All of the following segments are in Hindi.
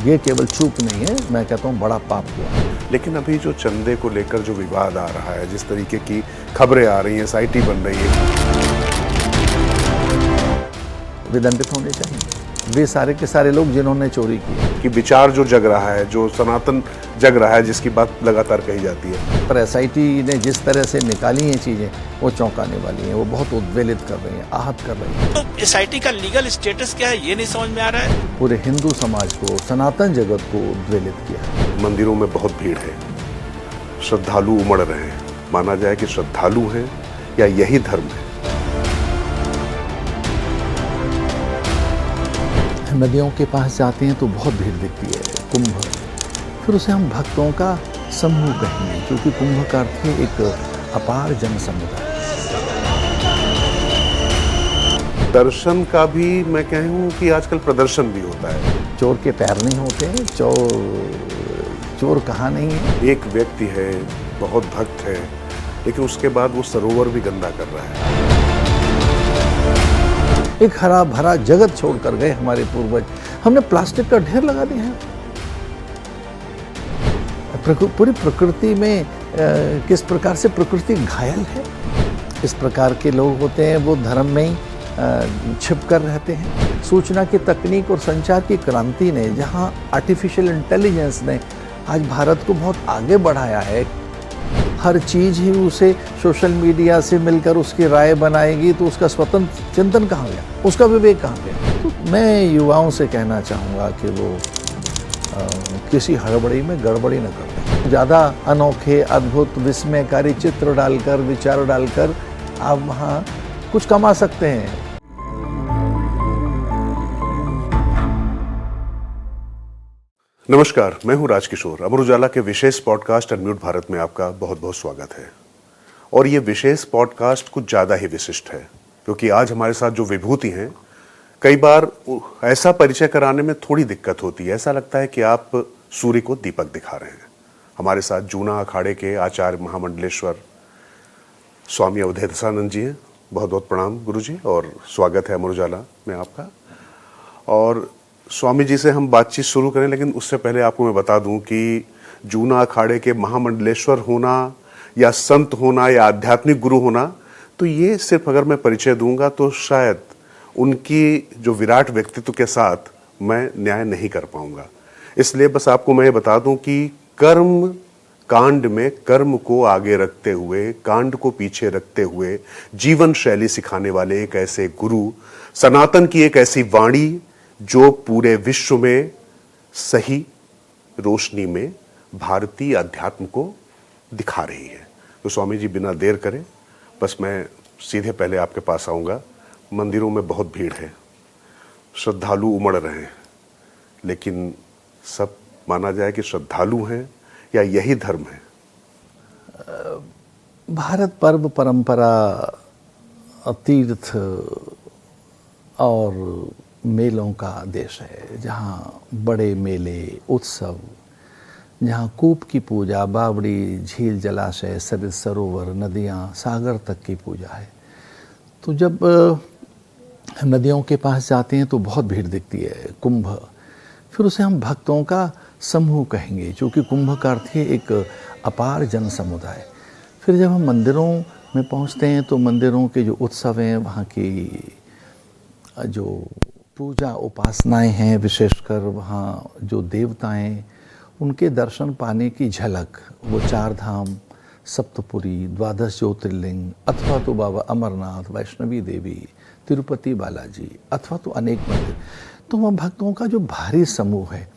ये केवल चूक नहीं है, मैं कहता हूँ बड़ा पाप हुआ। लेकिन अभी जो चंदे को लेकर जो विवाद आ रहा है, जिस तरीके की खबरें आ रही हैं, एसआईटी बन रही है, वे दंडित होने चाहिए। वे सारे के सारे लोग जिन्होंने चोरी की है। कि विचार जो जग रहा है, जो सनातन जग रहा है, जिसकी बात लगातार कही जाती है। पर एसआईटी ने जिस तरह से निकाली हैं चीज़ें, वो चौंकाने वाली हैं, वो बहुत उद्वेलित कर रही हैं, आहत कर रही हैं। तो एसआईटी का लीगल स्टेटस क्या है, ये नहीं समझ में आ रहा है। पूरे हिंदू समाज को, सनातन जगत को उद्वेलित किया है। मंदिरों में बहुत भीड़ है, श्रद्धालु उमड़ रहे हैं। माना जाए कि श्रद्धालु हैं या यही धर्म है। नदियों के पास जाते हैं तो बहुत भीड़ दिखती है, कुंभ। फिर उसे हम भक्तों का समूह कहेंगे, क्योंकि कुंभ का अर्थ है एक अपार जन समुदाय। दर्शन का भी मैं कहूँ कि आजकल प्रदर्शन भी होता है। चोर के पैर नहीं होते हैं, चोर कहाँ नहीं है। एक व्यक्ति है, बहुत भक्त है, लेकिन उसके बाद वो सरोवर भी गंदा कर रहा है। एक हरा भरा जगत छोड़ कर गए हमारे पूर्वज, हमने प्लास्टिक का ढेर लगा दिया है। पूरी प्रकृति में किस प्रकार से प्रकृति घायल है। इस प्रकार के लोग होते हैं, वो धर्म में ही छिप कर रहते हैं। सूचना की तकनीक और संचार की क्रांति ने, जहां आर्टिफिशियल इंटेलिजेंस ने आज भारत को बहुत आगे बढ़ाया है, हर चीज़ ही उसे सोशल मीडिया से मिलकर उसकी राय बनाएगी, तो उसका स्वतंत्र चिंतन कहाँ गया, उसका विवेक कहाँ गया। तो मैं युवाओं से कहना चाहूँगा कि वो किसी हड़बड़ी में गड़बड़ी न करें। ज़्यादा अनोखे, अद्भुत, विस्मयकारी चित्र डालकर, विचार डालकर आप वहाँ कुछ कमा सकते हैं। नमस्कार, मैं हूं राजकिशोर। अमर उजाला के विशेष पॉडकास्ट अनम्यूट भारत में आपका बहुत बहुत स्वागत है। और ये विशेष पॉडकास्ट कुछ ज़्यादा ही विशिष्ट है, क्योंकि आज हमारे साथ जो विभूति हैं, कई बार ऐसा परिचय कराने में थोड़ी दिक्कत होती है। ऐसा लगता है कि आप सूर्य को दीपक दिखा रहे हैं। हमारे साथ जूना अखाड़े के आचार्य महामंडलेश्वर स्वामी अवधेशानंद जी हैं। बहुत बहुत प्रणाम गुरु जी, और स्वागत है अमर उजाला में आपका। और स्वामी जी से हम बातचीत शुरू करें, लेकिन उससे पहले आपको मैं बता दूं कि जूना अखाड़े के महामंडलेश्वर होना या संत होना या आध्यात्मिक गुरु होना, तो ये सिर्फ अगर मैं परिचय दूंगा तो शायद उनकी जो विराट व्यक्तित्व के साथ मैं न्याय नहीं कर पाऊंगा। इसलिए बस आपको मैं ये बता दूं कि कर्म कांड में कर्म को आगे रखते हुए, कांड को पीछे रखते हुए जीवन शैली सिखाने वाले एक ऐसे गुरु, सनातन की एक ऐसी वाणी जो पूरे विश्व में सही रोशनी में भारतीय अध्यात्म को दिखा रही है। तो स्वामी जी, बिना देर करें बस मैं सीधे पहले आपके पास आऊँगा। मंदिरों में बहुत भीड़ है, श्रद्धालु उमड़ रहे हैं, लेकिन सब माना जाए कि श्रद्धालु हैं या यही धर्म है। भारत पर्व परंपरा, तीर्थ और मेलों का देश है, जहाँ बड़े मेले, उत्सव, जहाँ कूप की पूजा, बावड़ी, झील, जलाशय, सरित सरोवर, नदियाँ, सागर तक की पूजा है। तो जब नदियों के पास जाते हैं तो बहुत भीड़ दिखती है, कुंभ। फिर उसे हम भक्तों का समूह कहेंगे, क्योंकि कुंभ का अर्थ है एक अपार जन समुदाय। फिर जब हम मंदिरों में पहुँचते हैं तो मंदिरों के जो उत्सव हैं, वहाँ की जो पूजा उपासनाएं हैं, विशेषकर वहाँ जो देवताएं, उनके दर्शन पाने की झलक, वो 4 धाम, सप्तपुरी, 12 ज्योतिर्लिंग, अथवा तो बाबा अमरनाथ, वैष्णवी देवी, तिरुपति बालाजी, अथवा तो अनेक मंदिर। तो वहाँ भक्तों का जो भारी समूह है,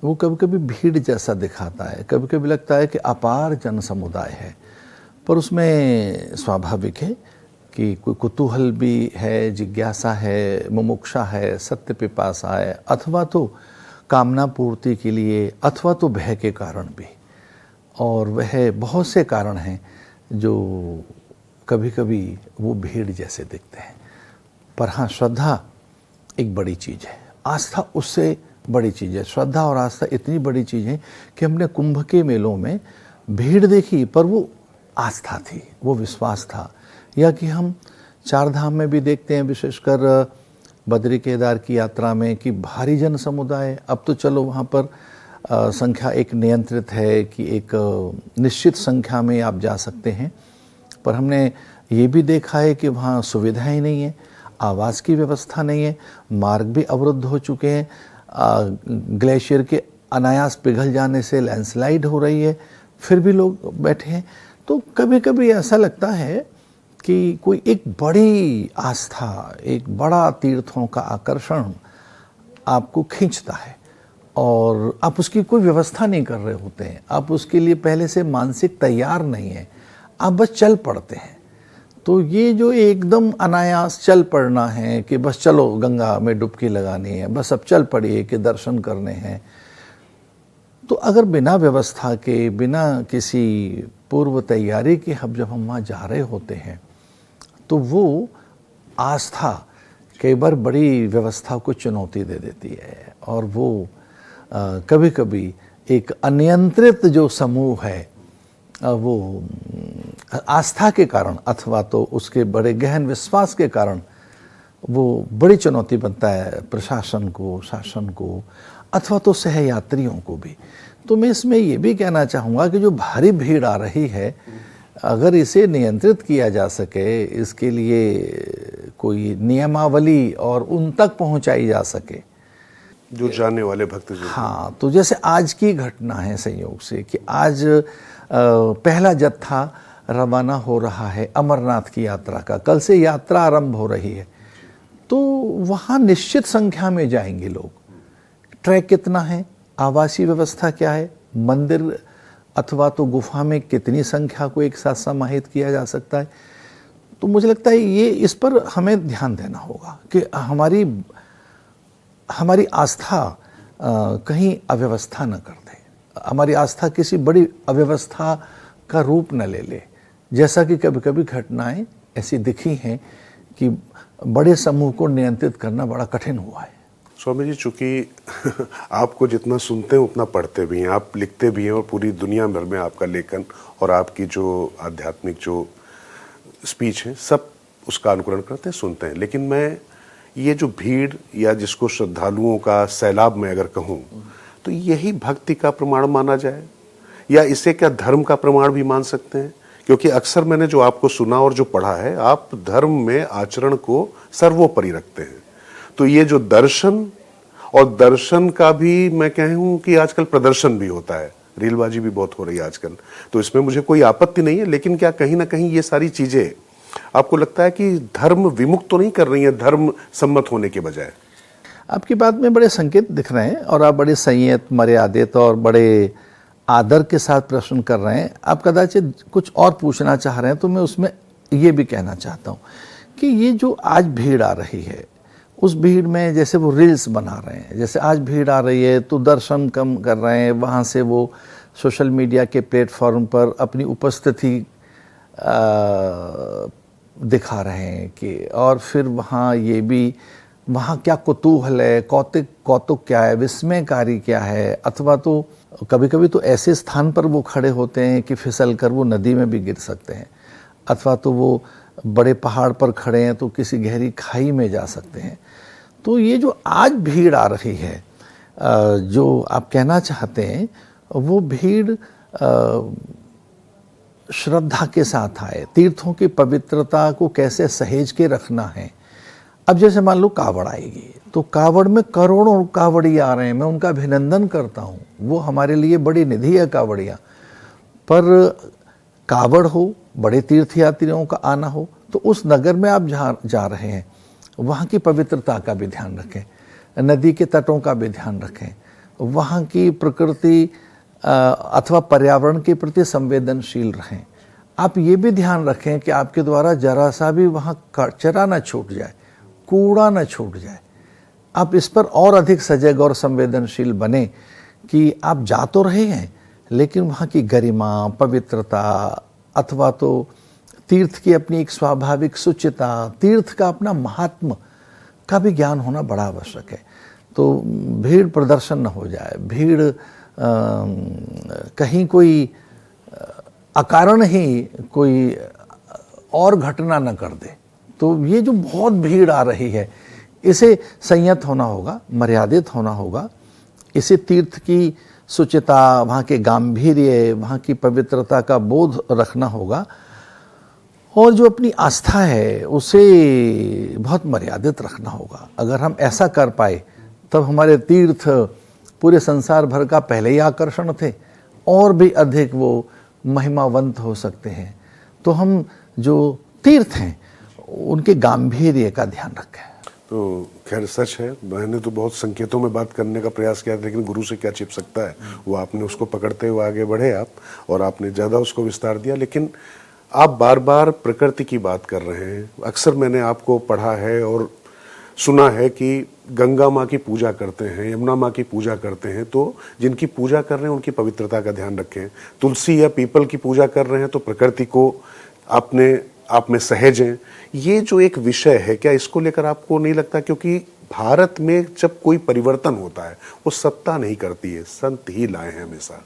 वो कभी कभी भीड़ जैसा दिखाता है, कभी कभी लगता है कि अपार जन समुदाय है। पर उसमें स्वाभाविक है कि कोई कुतूहल भी है, जिज्ञासा है, मुमुक्षा है, सत्य पिपासा है, अथवा तो कामना पूर्ति के लिए, अथवा तो भय के कारण भी। और वह बहुत से कारण हैं जो कभी कभी वो भीड़ जैसे दिखते हैं। पर हाँ, श्रद्धा एक बड़ी चीज़ है, आस्था उससे बड़ी चीज़ है। श्रद्धा और आस्था इतनी बड़ी चीज़ है कि हमने कुंभ के मेलों में भीड़ देखी, पर वो आस्था थी, वो विश्वास था। या कि हम 4 धाम में भी देखते हैं, विशेषकर बद्री केदार की यात्रा में कि भारी जन समुदाय। अब तो चलो वहाँ पर संख्या एक नियंत्रित है कि एक निश्चित संख्या में आप जा सकते हैं, पर हमने ये भी देखा है कि वहाँ सुविधाएं नहीं है, आवास की व्यवस्था नहीं है, मार्ग भी अवरुद्ध हो चुके हैं, ग्लेशियर के अनायास पिघल जाने से लैंडस्लाइड हो रही है, फिर भी लोग बैठे हैं। तो कभी कभी ऐसा लगता है कि कोई एक बड़ी आस्था, एक बड़ा तीर्थों का आकर्षण आपको खींचता है और आप उसकी कोई व्यवस्था नहीं कर रहे होते हैं, आप उसके लिए पहले से मानसिक तैयार नहीं है, आप बस चल पड़ते हैं। तो ये जो एकदम अनायास चल पड़ना है कि बस चलो गंगा में डुबकी लगानी है, बस अब चल पड़िए कि दर्शन करने हैं, तो अगर बिना व्यवस्था के, बिना किसी पूर्व तैयारी के जब हम वहाँ जा रहे होते हैं तो वो आस्था कई बार बड़ी व्यवस्था को चुनौती दे देती है और वो कभी कभी एक अनियंत्रित जो समूह है वो आस्था के कारण अथवा तो उसके बड़े गहन विश्वास के कारण वो बड़ी चुनौती बनता है प्रशासन को, शासन को, अथवा तो सहयात्रियों को भी। तो मैं इसमें ये भी कहना चाहूँगा कि जो भारी भीड़ आ रही है, अगर इसे नियंत्रित किया जा सके, इसके लिए कोई नियमावली और उन तक पहुँचाई जा सके जो जाने वाले भक्त जो। हाँ, तो जैसे आज की घटना है संयोग से कि आज पहला जत्था रवाना हो रहा है अमरनाथ की यात्रा का, कल से यात्रा आरंभ हो रही है, तो वहाँ निश्चित संख्या में जाएंगे लोग। ट्रैक कितना है, आवासीय व्यवस्था क्या है, मंदिर अथवा तो गुफा में कितनी संख्या को एक साथ समाहित किया जा सकता है। तो मुझे लगता है ये इस पर हमें ध्यान देना होगा कि हमारी आस्था कहीं अव्यवस्था न कर दे, हमारी आस्था किसी बड़ी अव्यवस्था का रूप न ले ले, जैसा कि कभी कभी घटनाएं ऐसी दिखी हैं कि बड़े समूह को नियंत्रित करना बड़ा कठिन हुआ है। स्वामी जी, चूंकि आपको जितना सुनते हैं उतना पढ़ते भी हैं, आप लिखते भी हैं और पूरी दुनिया भर में आपका लेखन और आपकी जो आध्यात्मिक जो स्पीच है सब उसका अनुकरण करते हैं, सुनते हैं। लेकिन मैं ये जो भीड़ या जिसको श्रद्धालुओं का सैलाब में अगर कहूँ तो यही भक्ति का प्रमाण माना जाए या इसे क्या धर्म का प्रमाण भी मान सकते हैं? क्योंकि अक्सर मैंने जो आपको सुना और जो पढ़ा है, आप धर्म में आचरण को सर्वोपरि रखते हैं। तो ये जो दर्शन और दर्शन का भी मैं कहूँ कि आजकल प्रदर्शन भी होता है, रीलबाजी भी बहुत हो रही है आजकल, तो इसमें मुझे कोई आपत्ति नहीं है, लेकिन क्या कहीं ना कहीं ये सारी चीजें आपको लगता है कि धर्म विमुक्त तो नहीं कर रही है धर्म सम्मत होने के बजाय? आपकी बात में बड़े संकेत दिख रहे हैं और आप बड़े संयत, मर्यादित और बड़े आदर के साथ प्रश्न कर रहे हैं। आप कदाचित कुछ और पूछना चाह रहे हैं, तो मैं उसमें ये भी कहना चाहता हूँ कि ये जो आज भीड़ आ रही है, उस भीड़ में जैसे वो रील्स बना रहे हैं, जैसे आज भीड़ आ रही है तो दर्शन कम कर रहे हैं, वहाँ से वो सोशल मीडिया के प्लेटफॉर्म पर अपनी उपस्थिति दिखा रहे हैं कि, और फिर वहाँ ये भी, वहाँ क्या कुतूहल है, कौतुक क्या है, विस्मयकारी क्या है, अथवा तो कभी कभी तो ऐसे स्थान पर वो खड़े होते हैं कि फिसल कर वो नदी में भी गिर सकते हैं, अथवा तो वो बड़े पहाड़ पर खड़े हैं तो किसी गहरी खाई में जा सकते हैं। तो ये जो आज भीड़ आ रही है, जो आप कहना चाहते हैं, वो भीड़ श्रद्धा के साथ आए, तीर्थों की पवित्रता को कैसे सहेज के रखना है। अब जैसे मान लो कावड़ आएगी, तो कावड़ में करोड़ों कावड़ी आ रहे हैं, मैं उनका अभिनंदन करता हूँ, वो हमारे लिए बड़ी निधि है कावड़ियाँ। पर कावड़ हो, बड़े तीर्थयात्रियों का आना हो, तो उस नगर में आप जहाँ जा रहे हैं वहाँ की पवित्रता का भी ध्यान रखें, नदी के तटों का भी ध्यान रखें, वहाँ की प्रकृति अथवा पर्यावरण के प्रति संवेदनशील रहें। आप ये भी ध्यान रखें कि आपके द्वारा जरा सा भी वहाँ कचरा न छूट जाए, कूड़ा न छूट जाए। आप इस पर और अधिक सजग और संवेदनशील बने कि आप जा तो रहे हैं, लेकिन वहाँ की गरिमा, पवित्रता, अथवा तो तीर्थ की अपनी एक स्वाभाविक सुचिता, तीर्थ का अपना महात्म का भी ज्ञान होना बड़ा आवश्यक है। तो भीड़ प्रदर्शन न हो जाए, भीड़ कहीं कोई अकारण ही कोई और घटना न कर दे। तो ये जो बहुत भीड़ आ रही है इसे संयत होना होगा, मर्यादित होना होगा। इसे तीर्थ की शुचिता, वहाँ के गांधीर्य, वहाँ की पवित्रता का बोध रखना होगा। और जो अपनी आस्था है उसे बहुत मर्यादित रखना होगा। अगर हम ऐसा कर पाए तब हमारे तीर्थ पूरे संसार भर का पहले ही आकर्षण थे, और भी अधिक वो महिमावंत हो सकते हैं। तो हम जो तीर्थ हैं उनके गांधीर्य का ध्यान रखें। तो खैर सच है, मैंने तो बहुत संकेतों में बात करने का प्रयास किया, लेकिन गुरु से क्या छिप सकता है, वो आपने उसको पकड़ते हुए आगे बढ़े आप, और आपने ज़्यादा उसको विस्तार दिया। लेकिन आप बार बार प्रकृति की बात कर रहे हैं। अक्सर मैंने आपको पढ़ा है और सुना है कि गंगा माँ की पूजा करते हैं, यमुना माँ की पूजा करते हैं, तो जिनकी पूजा कर रहे हैं उनकी पवित्रता का ध्यान रखें। तुलसी या पीपल की पूजा कर रहे हैं तो प्रकृति को आप में सहेजें। ये जो एक विषय है, क्या इसको लेकर आपको नहीं लगता, क्योंकि भारत में जब कोई परिवर्तन होता है वो सत्ता नहीं करती है, संत ही लाए हैं हमेशा।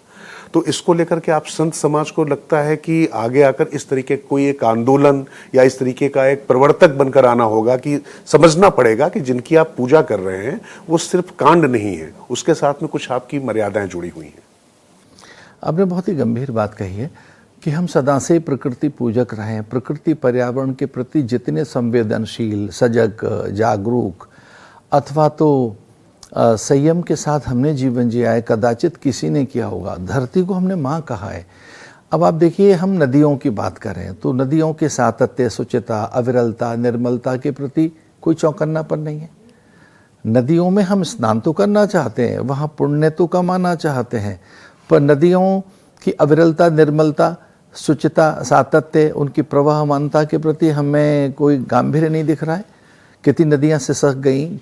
तो इसको लेकर के आप संत समाज को लगता है कि आगे आकर इस तरीके कोई एक आंदोलन या इस तरीके का एक प्रवर्तक बनकर आना होगा, कि समझना पड़ेगा कि जिनकी आप पूजा कर रहे हैं वो सिर्फ कांड नहीं है, उसके साथ में कुछ आपकी मर्यादाएं जुड़ी हुई हैं। आपने बहुत ही गंभीर बात कही है कि हम सदा से प्रकृति पूजक रहे हैं। प्रकृति पर्यावरण के प्रति जितने संवेदनशील, सजग, जागरूक अथवा तो संयम के साथ हमने जीवन जिया है, कदाचित किसी ने किया होगा। धरती को हमने माँ कहा है। अब आप देखिए, हम नदियों की बात करें तो नदियों के सातत्य, शुचिता, अविरलता, निर्मलता के प्रति कोई चौकन्नापन नहीं है। नदियों में हम स्नान तो करना चाहते हैं, वहाँ पुण्य तो कमाना चाहते हैं, पर नदियों की अविरलता, निर्मलता, शुचिता, सातत्य, उनकी प्रवाहमानता के प्रति हमें कोई गांभीर्य नहीं दिख रहा है। कितनी नदियाँ सिसक गईं,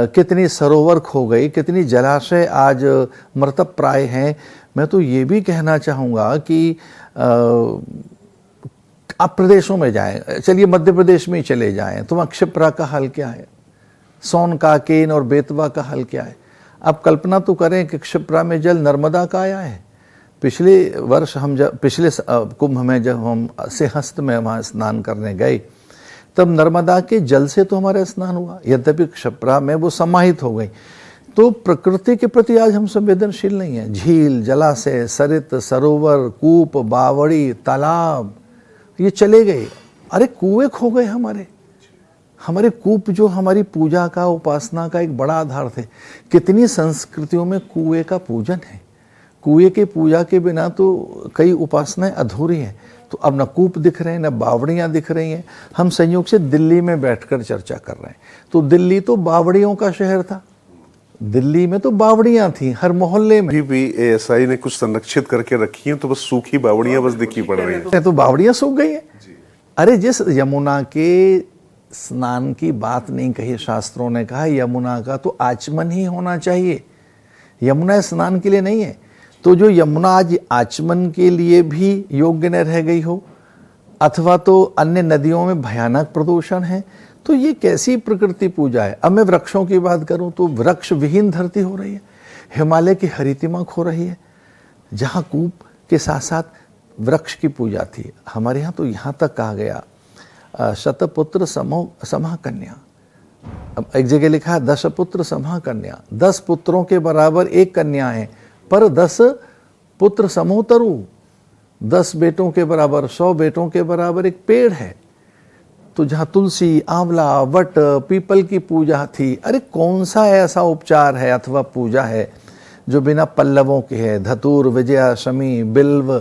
कितनी सरोवर खो गई, कितनी जलाशय आज मृतक प्राय हैं। मैं तो ये भी कहना चाहूँगा कि आप प्रदेशों में जाएं, चलिए मध्य प्रदेश में ही चले जाएं तो वहाँ क्षिप्रा का हाल क्या है, सोन का, केन और बेतवा का हाल क्या है। आप कल्पना तो करें कि क्षिप्रा में जल नर्मदा का आया है। पिछले वर्ष पिछले कुंभ में जब हम सिंहस्थ में वहाँ स्नान करने गए, तब नर्मदा के जल से तो हमारा स्नान हुआ, यद्यपि क्षिप्रा में वो समाहित हो गई। तो प्रकृति के प्रति आज हम संवेदनशील नहीं हैं। झील, जलाशय, सरित, सरोवर, कूप, बावड़ी, तालाब, ये चले गए। अरे कुएं खो गए हमारे कूप जो हमारी पूजा का, उपासना का एक बड़ा आधार थे। कितनी संस्कृतियों में कुएं का पूजन है। कुएं के पूजा के बिना तो कई उपासनाएं अधूरी हैं। तो अब न कूप दिख रहे हैं, न बावड़ियाँ दिख रही हैं। हम संयोग से दिल्ली में बैठकर चर्चा कर रहे हैं, तो दिल्ली तो बावड़ियों का शहर था। दिल्ली में तो बावड़ियाँ थी हर मोहल्ले में। भी एएसआई ने कुछ संरक्षित करके रखी हैं, तो बस सूखी बावड़ियाँ बस दिखी पड़ रही हैं। तो बावड़ियाँ सूख गई हैं। अरे जिस यमुना के स्नान की बात नहीं कही शास्त्रों ने, कहा यमुना का तो आचमन ही होना चाहिए, यमुना स्नान के लिए नहीं है। तो जो यमुना आज आचमन के लिए भी योग्य न रह गई हो, अथवा तो अन्य नदियों में भयानक प्रदूषण है, तो ये कैसी प्रकृति पूजा है। अब मैं वृक्षों की बात करूं तो वृक्ष विहीन धरती हो रही है। हिमालय की हरितिमा खो रही है। जहाँ कूप के साथ साथ वृक्ष की पूजा थी, हमारे यहाँ तो यहाँ तक कहा गया शतपुत्र समः कन्या। अब एक जगह लिखा है 10 पुत्र समः कन्या, 10 पुत्रों के बराबर एक कन्या है, पर 10 पुत्र समूह तरु, 10 बेटों के बराबर, 100 बेटों के बराबर एक पेड़ है। तो जहाँ तुलसी, आंवला, वट, पीपल की पूजा थी, अरे कौन सा ऐसा उपचार है अथवा पूजा है जो बिना पल्लवों के है। धतूर, विजया, शमी, बिल्व,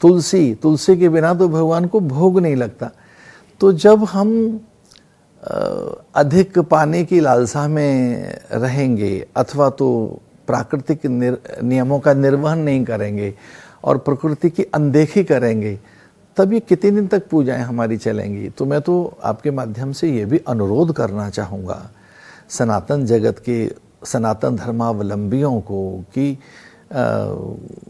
तुलसी के बिना तो भगवान को भोग नहीं लगता। तो जब हम अधिक पाने की लालसा में रहेंगे अथवा तो प्राकृतिक नियमों का निर्वहन नहीं करेंगे और प्रकृति की अनदेखी करेंगे, तब ये कितने दिन तक पूजाएं हमारी चलेंगी। तो मैं तो आपके माध्यम से ये भी अनुरोध करना चाहूँगा सनातन जगत के, सनातन धर्मावलंबियों को कि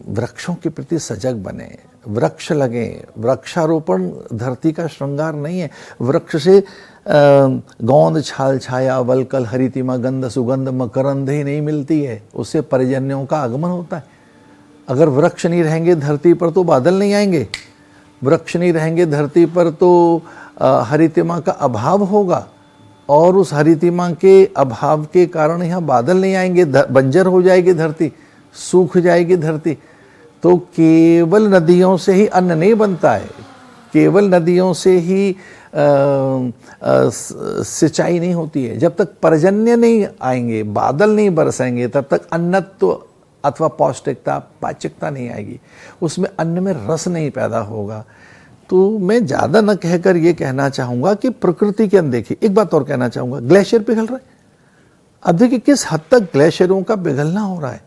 वृक्षों के प्रति सजग बने, वृक्ष लगें। वृक्षारोपण धरती का श्रृंगार नहीं है। वृक्ष से गोंद, छाल, छाया, वलकल, हरितिमा, गंध, सुगंध, मकरंद ही नहीं मिलती है, उससे पर्जन्यों का आगमन होता है। अगर वृक्ष नहीं रहेंगे धरती पर तो बादल नहीं आएंगे, वृक्ष नहीं रहेंगे धरती पर तो हरितिमा का अभाव होगा। और उस हरितिमा के अभाव के कारण यहाँ बादल नहीं आएंगे, बंजर हो जाएगी धरती, सूख जाएगी धरती। तो केवल नदियों से ही अन्न नहीं बनता है, केवल नदियों से ही सिंचाई नहीं होती है। जब तक पर्जन्य नहीं आएंगे, बादल नहीं बरसेंगे, तब तक अन्नत्व अथवा पौष्टिकता, पाचकता नहीं आएगी, उसमें अन्न में रस नहीं पैदा होगा। तो मैं ज़्यादा न कहकर ये कहना चाहूँगा कि प्रकृति के अनदेखी। एक बात और कहना चाहूँगा, ग्लेशियर पिघल रहा है। अब देखिए किस हद तक ग्लेशियरों का पिघलना हो रहा है।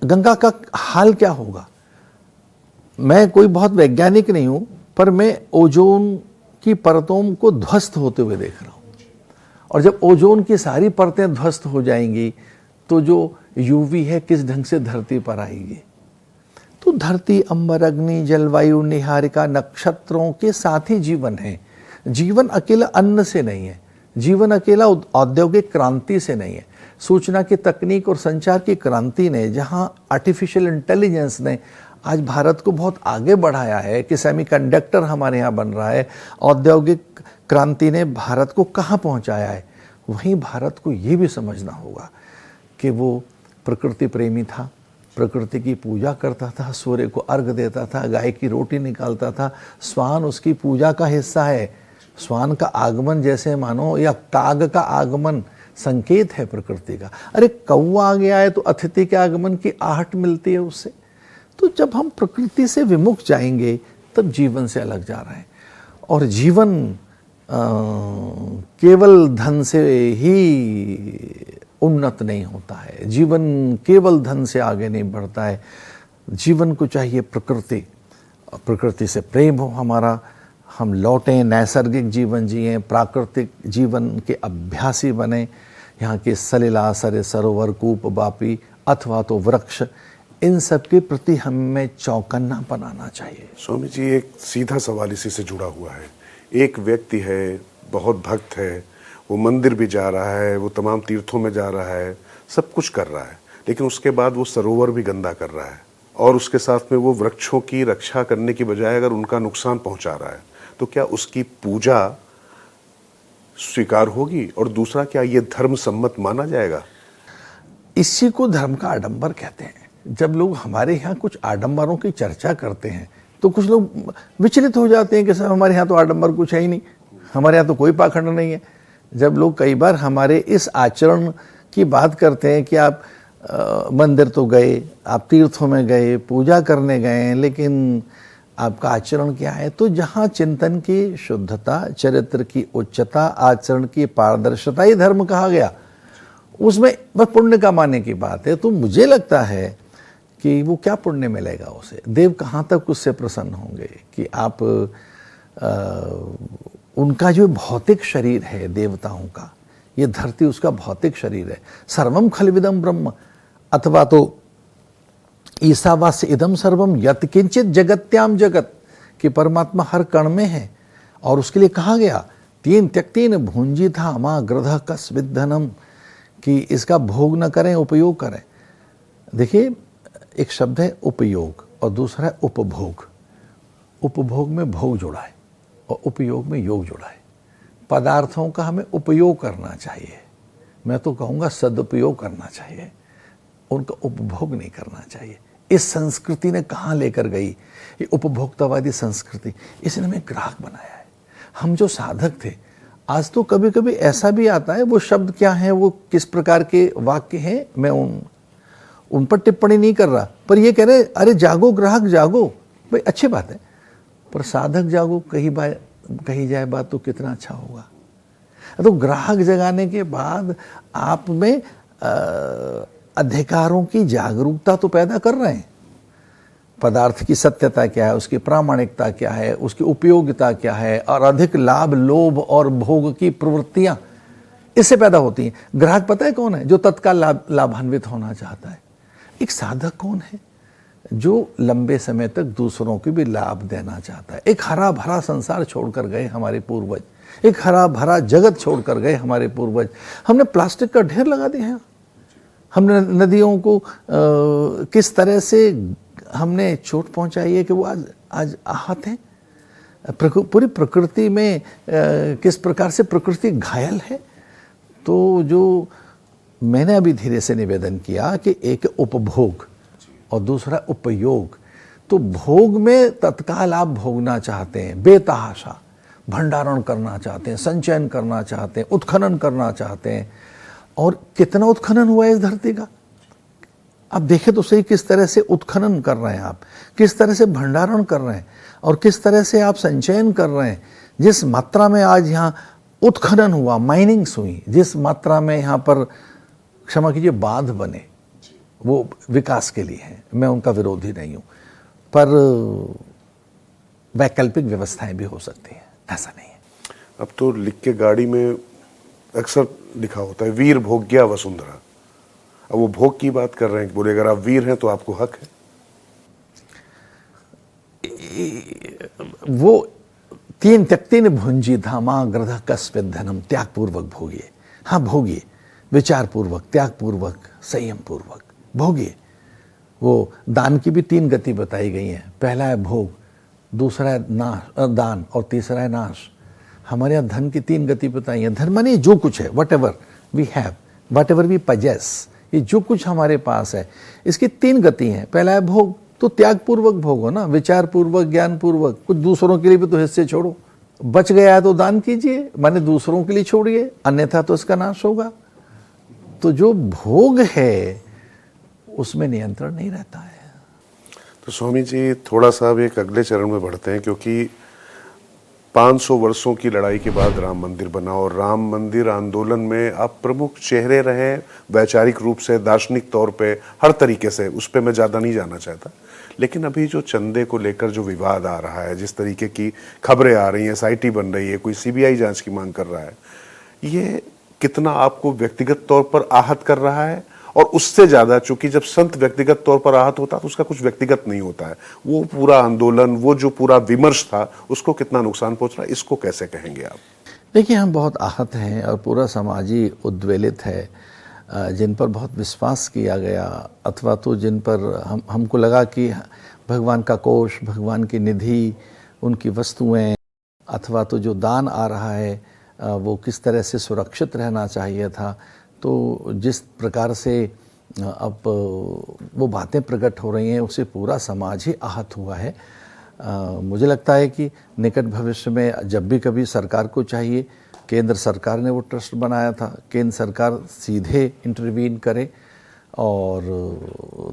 गंगा का हाल क्या होगा। मैं कोई बहुत वैज्ञानिक नहीं हूँ, पर मैं ओजोन की परतों को ध्वस्त होते हुए देख रहा हूँ। और जब ओजोन की सारी परतें ध्वस्त हो जाएंगी तो जो यूवी है किस ढंग से धरती पर आएगी। तो धरती, अंबर, अग्नि, जलवायु, निहारिका, नक्षत्रों के साथ ही जीवन है। जीवन अकेला अन्न से नहीं है, जीवन अकेला औद्योगिक क्रांति से नहीं है। सूचना की तकनीक और संचार की क्रांति ने, जहाँ आर्टिफिशियल इंटेलिजेंस ने आज भारत को बहुत आगे बढ़ाया है कि सेमीकंडक्टर हमारे यहाँ बन रहा है, औद्योगिक क्रांति ने भारत को कहाँ पहुँचाया है, वहीं भारत को ये भी समझना होगा कि वो प्रकृति प्रेमी था, प्रकृति की पूजा करता था, सूर्य को अर्घ देता था, गाय की रोटी निकालता था। श्वान उसकी पूजा का हिस्सा है। श्वान का आगमन जैसे मानो, या काग का आगमन संकेत है प्रकृति का। अरे कौवा आ गया है तो अतिथि के आगमन की आहट मिलती है उससे। तो जब हम प्रकृति से विमुख जाएंगे तब जीवन से अलग जा रहे हैं। और जीवन केवल धन से ही उन्नत नहीं होता है, जीवन केवल धन से आगे नहीं बढ़ता है। जीवन को चाहिए प्रकृति, प्रकृति से प्रेम हो हमारा, हम लौटें, नैसर्गिक जीवन जिएं, प्राकृतिक जीवन के अभ्यासी बने। यहाँ के सलिला, सरे, सरोवर, कूप, बापी अथवा तो वृक्ष, इन सब के प्रति हमें चौकन्ना बनाना चाहिए। स्वामी जी, एक सीधा सवाल इसी से जुड़ा हुआ है। एक व्यक्ति है, बहुत भक्त है, वो मंदिर भी जा रहा है, वो तमाम तीर्थों में जा रहा है, सब कुछ कर रहा है, लेकिन उसके बाद वो सरोवर भी गंदा कर रहा है और उसके साथ में वो वृक्षों की रक्षा करने की बजाय अगर उनका नुकसान पहुंचा रहा है, तो क्या उसकी पूजा स्वीकार होगी? और दूसरा, क्या ये धर्म सम्मत माना जाएगा? इसी को धर्म का आडंबर कहते हैं। जब लोग हमारे यहाँ कुछ आडंबरों की चर्चा करते हैं तो कुछ लोग विचलित हो जाते हैं कि साहब हमारे यहाँ तो आडंबर कुछ है ही नहीं, हमारे यहाँ तो कोई पाखंड नहीं है। जब लोग कई बार हमारे इस आचरण की बात करते हैं कि आप मंदिर तो गए, आप तीर्थों में गए, पूजा करने गए, लेकिन आपका आचरण क्या है, तो जहाँ चिंतन की शुद्धता, चरित्र की उच्चता, आचरण की पारदर्शिता ही धर्म कहा गया, उसमें बस पुण्य कमाने की बात है। तो मुझे लगता है कि वो क्या पुण्य मिलेगा उसे, देव कहाँ तक उससे प्रसन्न होंगे कि आप उनका जो भौतिक शरीर है देवताओं का, ये धरती उसका भौतिक शरीर है। सर्वम खलविदम ब्रह्म, अथवा तो ईसावास्य इदम सर्वम यत् किंचित जगत्याम जगत, कि परमात्मा हर कण में है। और उसके लिए कहा गया तीन त्यक्तीन भुंजी था माँ ग्रध कस्विद्धनम, कि इसका भोग न करें, उपयोग करें। देखिए, एक शब्द है उपयोग और दूसरा है उपभोग। उपभोग में भोग जुड़ा है और उपयोग में योग जुड़ा है। पदार्थों का हमें उपयोग करना चाहिए, मैं तो कहूँगा सदुपयोग करना चाहिए, उनका उपभोग नहीं करना चाहिए। इस संस्कृति ने कहाँ लेकर गई, ये उपभोक्तावादी संस्कृति, इसने हमें ग्राहक बनाया है। हम जो साधक थे, आज तो कभी कभी ऐसा भी आता है, वो शब्द क्या हैं, वो किस प्रकार के वाक्य हैं, मैं उन पर टिप्पणी नहीं कर रहा, पर ये कह रहे अरे जागो ग्राहक जागो, भाई अच्छी बात है, पर साधक जागो कही जाए बात तो कितना अच्छा होगा। तो ग्राहक जगाने के बाद आप में अधिकारों की जागरूकता तो पैदा कर रहे हैं। पदार्थ की सत्यता क्या है, उसकी प्रामाणिकता क्या है, उसकी उपयोगिता क्या है, और अधिक लाभ, लोभ और भोग की प्रवृत्तियां इससे पैदा होती हैं। ग्राहक पता है कौन है? जो तत्काल लाभान्वित होना चाहता है। एक साधक कौन है? जो लंबे समय तक दूसरों को भी लाभ देना चाहता है। एक हरा भरा संसार छोड़कर गए हमारे पूर्वज, एक हरा भरा जगत छोड़कर गए हमारे पूर्वज। हमने प्लास्टिक का ढेर लगा दिया है। हमने नदियों को किस तरह से हमने चोट पहुंचाई है कि वो आज आहत हैं। पूरी प्रकृति में किस प्रकार से प्रकृति घायल है। तो जो मैंने अभी धीरे से निवेदन किया कि एक उपभोग और दूसरा उपयोग। तो भोग में तत्काल आप भोगना चाहते हैं, बेतहाशा भंडारण करना चाहते हैं, संचयन करना चाहते हैं, उत्खनन करना चाहते हैं। और कितना उत्खनन हुआ है इस धरती का, आप देखें तो सही, किस तरह से उत्खनन कर रहे हैं आप, किस तरह से भंडारण कर रहे हैं और किस तरह से आप संचयन कर रहे हैं। जिस मात्रा में आज यहाँ उत्खनन हुआ, माइनिंग्स हुई, जिस मात्रा में यहाँ पर क्षमा कीजिए बांध बने, वो विकास के लिए हैं, मैं उनका विरोधी नहीं हूँ, पर वैकल्पिक व्यवस्थाएं भी हो सकती हैं, ऐसा नहीं है। अब तो लिख के गाड़ी में अक्सर लिखा होता है वीर भोग्या वसुंधरा। अब वो भोग की बात कर रहे हैं कि बोले अगर आप वीर हैं तो आपको हक है। वो तीन त्यक्ति ने भुंजी धामा ग्रध कस्मित धनम, त्याग पूर्वक भोगिए। हाँ भोगिए, विचार पूर्वक, त्याग पूर्वक, संयम पूर्वक भोगिए। वो दान की भी तीन गति बताई गई है। पहला है भोग, दूसरा है नाश, दान, और तीसरा है नाश। हमारे यहाँ धन की तीन गति बताई है। धन माने जो कुछ है, whatever we have, whatever we possess, ये जो कुछ हमारे पास है, इसकी तीन गति हैं। पहला है भोग, तो त्याग पूर्वक भोगो ना, विचार पूर्वक, ज्ञान पूर्वक। कुछ दूसरों के लिए भी तो हिस्से छोड़ो। बच गया है तो दान कीजिए, माने दूसरों के लिए छोड़िए, अन्यथा तो इसका नाश होगा। तो जो भोग है उसमें नियंत्रण नहीं रहता है। तो स्वामी जी थोड़ा सा अब एक अगले चरण में बढ़ते हैं, क्योंकि 500 वर्षों की लड़ाई के बाद राम मंदिर बना और राम मंदिर आंदोलन में आप प्रमुख चेहरे रहे, वैचारिक रूप से, दार्शनिक तौर पे, हर तरीके से। उस पर मैं ज़्यादा नहीं जाना चाहता। लेकिन अभी जो चंदे को लेकर जो विवाद आ रहा है, जिस तरीके की खबरें आ रही हैं, एसआईटी बन रही है, कोई सीबीआई जांच की मांग कर रहा है, ये कितना आपको व्यक्तिगत तौर पर आहत कर रहा है? और उससे ज्यादा, चूंकि जब संत व्यक्तिगत तौर पर आहत होता है तो उसका कुछ व्यक्तिगत नहीं होता है, वो पूरा आंदोलन, वो जो पूरा विमर्श था, उसको कितना नुकसान पहुंच रहा है, इसको कैसे कहेंगे आप? देखिए, हम बहुत आहत हैं और पूरा समाज ही उद्वेलित है। जिन पर बहुत विश्वास किया गया, अथवा तो जिन पर हमको लगा कि भगवान का कोष, भगवान की निधि, उनकी वस्तुएं, अथवा तो जो दान आ रहा है वो किस तरह से सुरक्षित रहना चाहिए था। तो जिस प्रकार से अब वो बातें प्रकट हो रही हैं, उससे पूरा समाज ही आहत हुआ है। मुझे लगता है कि निकट भविष्य में जब भी कभी सरकार को चाहिए, केंद्र सरकार ने वो ट्रस्ट बनाया था, केंद्र सरकार सीधे इंटरवीन करे। और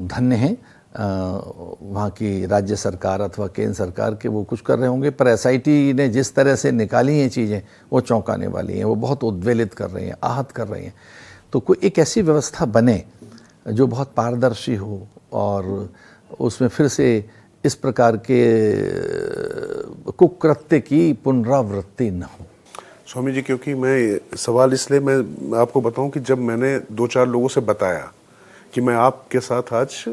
धन्य है वहाँ की राज्य सरकार अथवा केंद्र सरकार के, वो कुछ कर रहे होंगे। पर एसआईटी ने जिस तरह से निकाली हैं चीज़ें, वो चौंकाने वाली हैं, वो बहुत उद्वेलित कर रही हैं, आहत कर रही हैं। तो कोई एक ऐसी व्यवस्था बने जो बहुत पारदर्शी हो और उसमें फिर से इस प्रकार के कुकृत्य की पुनरावृत्ति न हो। स्वामी जी, क्योंकि मैं सवाल इसलिए मैं आपको बताऊं कि जब मैंने 2-4 लोगों से बताया कि मैं आपके साथ आज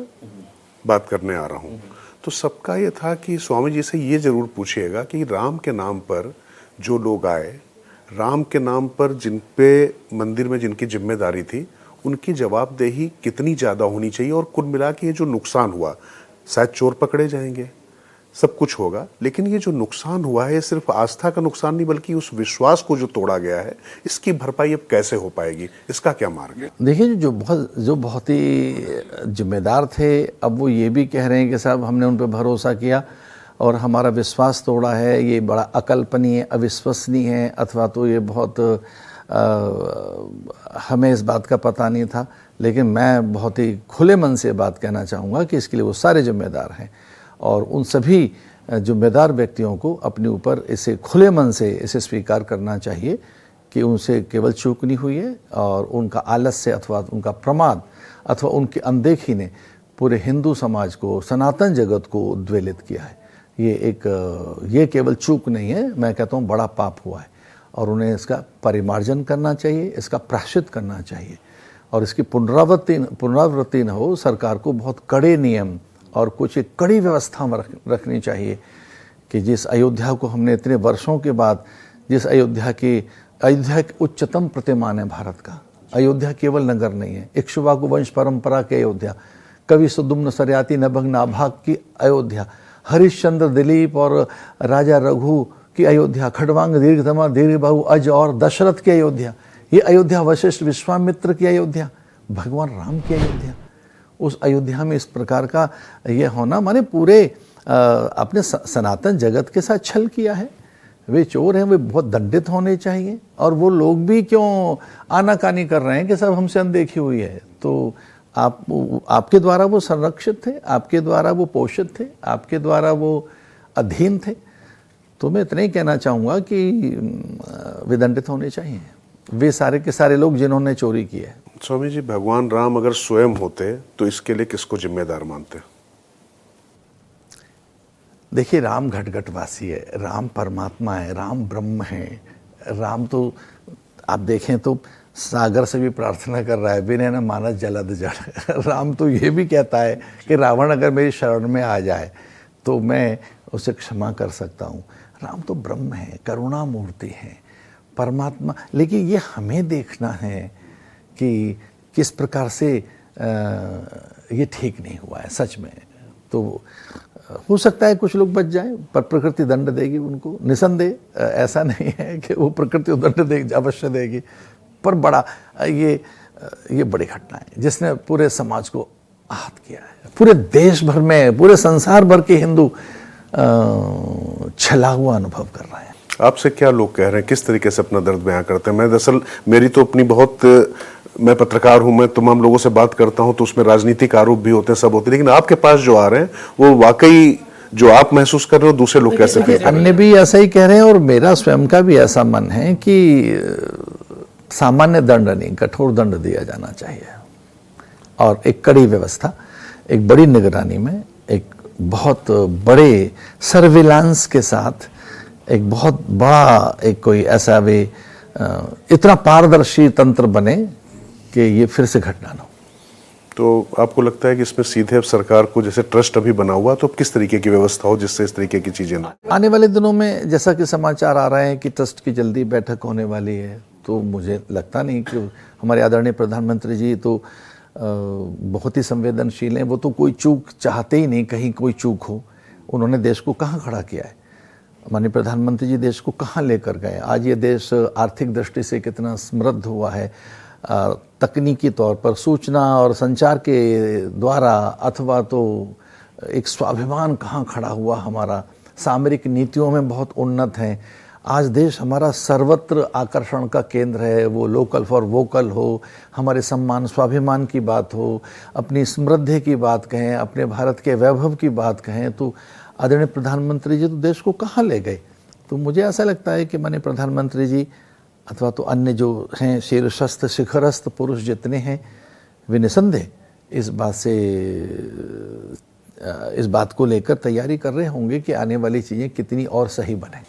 बात करने आ रहा हूं, तो सबका ये था कि स्वामी जी से ये जरूर पूछिएगा कि राम के नाम पर जो लोग आए, राम के नाम पर जिन पे मंदिर में जिनकी जिम्मेदारी थी, उनकी जवाबदेही कितनी ज़्यादा होनी चाहिए। और कुल मिला के ये जो नुकसान हुआ, शायद चोर पकड़े जाएंगे, सब कुछ होगा, लेकिन ये जो नुकसान हुआ है, सिर्फ आस्था का नुकसान नहीं बल्कि उस विश्वास को जो तोड़ा गया है, इसकी भरपाई अब कैसे हो पाएगी, इसका क्या मार्ग है? देखिए, जो बहुत ही जिम्मेदार थे, अब वो ये भी कह रहे हैं कि साहब हमने उन पर भरोसा किया और हमारा विश्वास तोड़ा है, ये बड़ा अकल्पनीय, अविश्वसनीय है, अथवा तो ये बहुत हमें इस बात का पता नहीं था। लेकिन मैं बहुत ही खुले मन से बात कहना चाहूँगा कि इसके लिए वो सारे जिम्मेदार हैं और उन सभी जिम्मेदार व्यक्तियों को अपने ऊपर इसे खुले मन से इसे स्वीकार करना चाहिए कि उनसे केवल चूक नहीं हुई है और उनका आलस्य अथवा उनका प्रमाद अथवा उनकी अनदेखी ने पूरे हिंदू समाज को, सनातन जगत को उद्वेलित किया है। ये केवल चूक नहीं है, मैं कहता हूँ बड़ा पाप हुआ है और उन्हें इसका परिमार्जन करना चाहिए, इसका प्रायश्चित करना चाहिए और इसकी पुनरावृत्ति न हो। सरकार को बहुत कड़े नियम और कुछ एक कड़ी व्यवस्था में रखनी चाहिए कि जिस अयोध्या को हमने इतने वर्षों के बाद, जिस अयोध्या की उच्चतम प्रतिमान है भारत का, अयोध्या केवल नगर नहीं है, इक्ष्वाकु वंश परंपरा की अयोध्या, कवि सुदुम्न सरयाति नभग नाभाग की अयोध्या, हरिश्चंद्र दिलीप और राजा रघु की अयोध्या, खड़वांग दीर्घतमा दीर्घबाहु अज और दशरथ की अयोध्या, ये अयोध्या वशिष्ठ विश्वामित्र की अयोध्या, भगवान राम की अयोध्या। उस अयोध्या में इस प्रकार का ये होना माने पूरे अपने सनातन जगत के साथ छल किया है। वे चोर हैं, वे बहुत दंडित होने चाहिए। और वो लोग भी क्यों आनाकानी कर रहे हैं कि सब हमसे अनदेखी हुई है। तो आपके द्वारा वो संरक्षित थे, आपके द्वारा वो पोषित थे, आपके द्वारा वो अधीन थे। तो मैं इतना ही कहना चाहूँगा कि वे दंडित होने चाहिए, वे सारे के सारे लोग जिन्होंने चोरी की है। स्वामी जी, भगवान राम अगर स्वयं होते तो इसके लिए किसको जिम्मेदार मानते? देखिए, राम घट-घटवासी है, राम परमात्मा है, राम ब्रह्म है। राम तो आप देखें तो सागर से भी प्रार्थना कर रहा है, विनय न मानस जलद जड़। राम तो ये भी कहता है कि रावण अगर मेरी शरण में आ जाए तो मैं उसे क्षमा कर सकता हूँ। राम तो ब्रह्म है, करुणा मूर्ति है, परमात्मा। लेकिन ये हमें देखना है कि किस प्रकार से ये ठीक नहीं हुआ है सच में। तो हो सकता है कुछ लोग बच जाएं, पर प्रकृति दंड देगी उनको, निसंदेह। ऐसा नहीं है कि वो प्रकृति दंड देगी, अवश्य देगी। पर बड़ा ये बड़ी घटना है जिसने पूरे समाज को आहत किया है। पूरे देश भर में, पूरे संसार भर के हिंदू छला हुआ अनुभव कर रहे हैं। आपसे क्या लोग कह रहे हैं, किस तरीके से अपना दर्द बयां करते हैं? मैं दरअसल मेरी तो अपनी मैं पत्रकार हूं, मैं तमाम लोगों से बात करता हूं तो उसमें राजनीतिक आरोप भी होते हैं, सब होते हैं, लेकिन आपके पास जो आ रहे हैं वो वाकई जो आप महसूस कर रहे हो दूसरे लोग कैसे फील कर रहे हैं? अन्य भी ऐसा ही कह रहे हैं और मेरा स्वयं का भी ऐसा मन है कि सामान्य दंड नहीं, कठोर दंड दिया जाना चाहिए। और एक कड़ी व्यवस्था, एक बड़ी निगरानी में, एक बहुत बड़े सर्विलांस के साथ, एक बहुत बड़ा एक कोई ऐसा वे इतना पारदर्शी तंत्र बने कि ये फिर से घटना ना हो। तो आपको लगता है कि इसमें सीधे सरकार को, जैसे ट्रस्ट अभी बना हुआ, तो किस तरीके की व्यवस्था हो जिससे इस तरीके की चीजें ना? आने वाले दिनों में जैसा कि समाचार आ रहे हैं कि ट्रस्ट की जल्दी बैठक होने वाली है, तो मुझे लगता नहीं कि हमारे आदरणीय प्रधानमंत्री जी तो बहुत ही संवेदनशील हैं। वो तो कोई चूक चाहते ही नहीं, कहीं कोई चूक हो। उन्होंने देश को कहाँ खड़ा किया है, माननीय प्रधानमंत्री जी देश को कहाँ लेकर गए। आज ये देश आर्थिक दृष्टि से कितना समृद्ध हुआ है, तकनीकी तौर पर, सूचना और संचार के द्वारा, अथवा तो एक स्वाभिमान कहाँ खड़ा हुआ हमारा, सामरिक नीतियों में बहुत उन्नत हैं। आज देश हमारा सर्वत्र आकर्षण का केंद्र है। वो लोकल फॉर वोकल हो, हमारे सम्मान स्वाभिमान की बात हो, अपनी समृद्धि की बात कहें, अपने भारत के वैभव की बात कहें, तो आदरणीय प्रधानमंत्री जी तो देश को कहाँ ले गए। तो मुझे ऐसा लगता है कि माननीय प्रधानमंत्री जी अथवा तो अन्य जो हैं शीर्षस्थ शिखरस्थ पुरुष जितने हैं, वे निसंदेह इस बात को लेकर तैयारी कर रहे होंगे कि आने वाली चीज़ें कितनी और सही बने।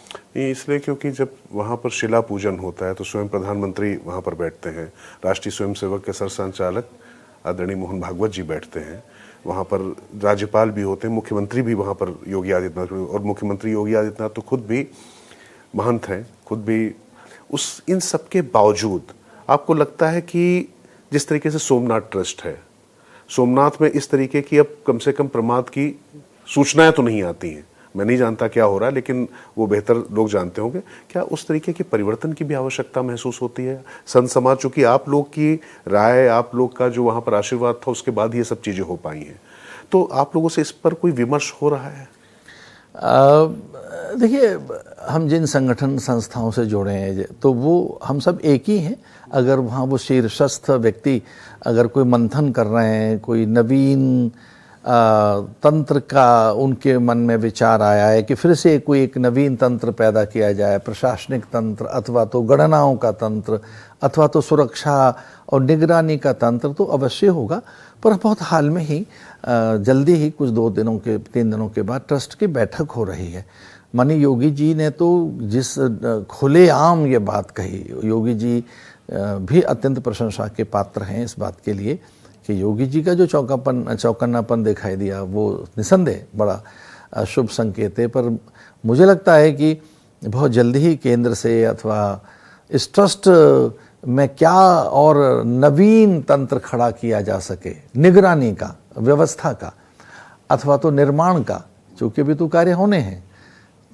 इसलिए क्योंकि जब वहाँ पर शिला पूजन होता है तो स्वयं प्रधानमंत्री वहाँ पर बैठते हैं, राष्ट्रीय स्वयंसेवक के सरसंचालक आदरणीय मोहन भागवत जी बैठते हैं, वहाँ पर राज्यपाल भी होते हैं, मुख्यमंत्री भी वहाँ पर योगी आदित्यनाथ, और मुख्यमंत्री योगी आदित्यनाथ तो खुद भी महंत हैं, खुद भी। इन सब के बावजूद आपको लगता है कि जिस तरीके से सोमनाथ ट्रस्ट है, सोमनाथ में इस तरीके की अब कम से कम प्रमाद की सूचनाएं तो नहीं आती हैं, मैं नहीं जानता क्या हो रहा है, लेकिन वो बेहतर लोग जानते होंगे, क्या उस तरीके के परिवर्तन की भी आवश्यकता महसूस होती है? संत समाज, चूंकि आप लोग की राय, आप लोग का जो वहाँ पर आशीर्वाद था, उसके बाद ये सब चीज़ें हो पाई हैं, तो आप लोगों से इस पर कोई विमर्श हो रहा है? देखिए, हम जिन संगठन संस्थाओं से जुड़े हैं तो वो हम सब एक ही हैं। अगर वहाँ वो शीर्षस्थ व्यक्ति अगर कोई मंथन कर रहे हैं, कोई नवीन तंत्र का उनके मन में विचार आया है कि फिर से कोई एक नवीन तंत्र पैदा किया जाए, प्रशासनिक तंत्र अथवा तो गणनाओं का तंत्र अथवा तो सुरक्षा और निगरानी का तंत्र, तो अवश्य होगा। पर बहुत हाल में ही जल्दी ही कुछ 3 दिनों के बाद ट्रस्ट की बैठक हो रही है। माननीय योगी जी ने तो जिस खुलेआम ये बात कही, योगी जी भी अत्यंत प्रशंसा के पात्र हैं इस बात के लिए कि योगी जी का जो चौकन्नापन दिखाई दिया वो निसंदेह बड़ा शुभ संकेत है। पर मुझे लगता है कि बहुत जल्दी ही केंद्र से अथवा इस ट्रस्ट में क्या और नवीन तंत्र खड़ा किया जा सके, निगरानी का, व्यवस्था का अथवा तो निर्माण का, चूँकि अभी तो कार्य होने हैं,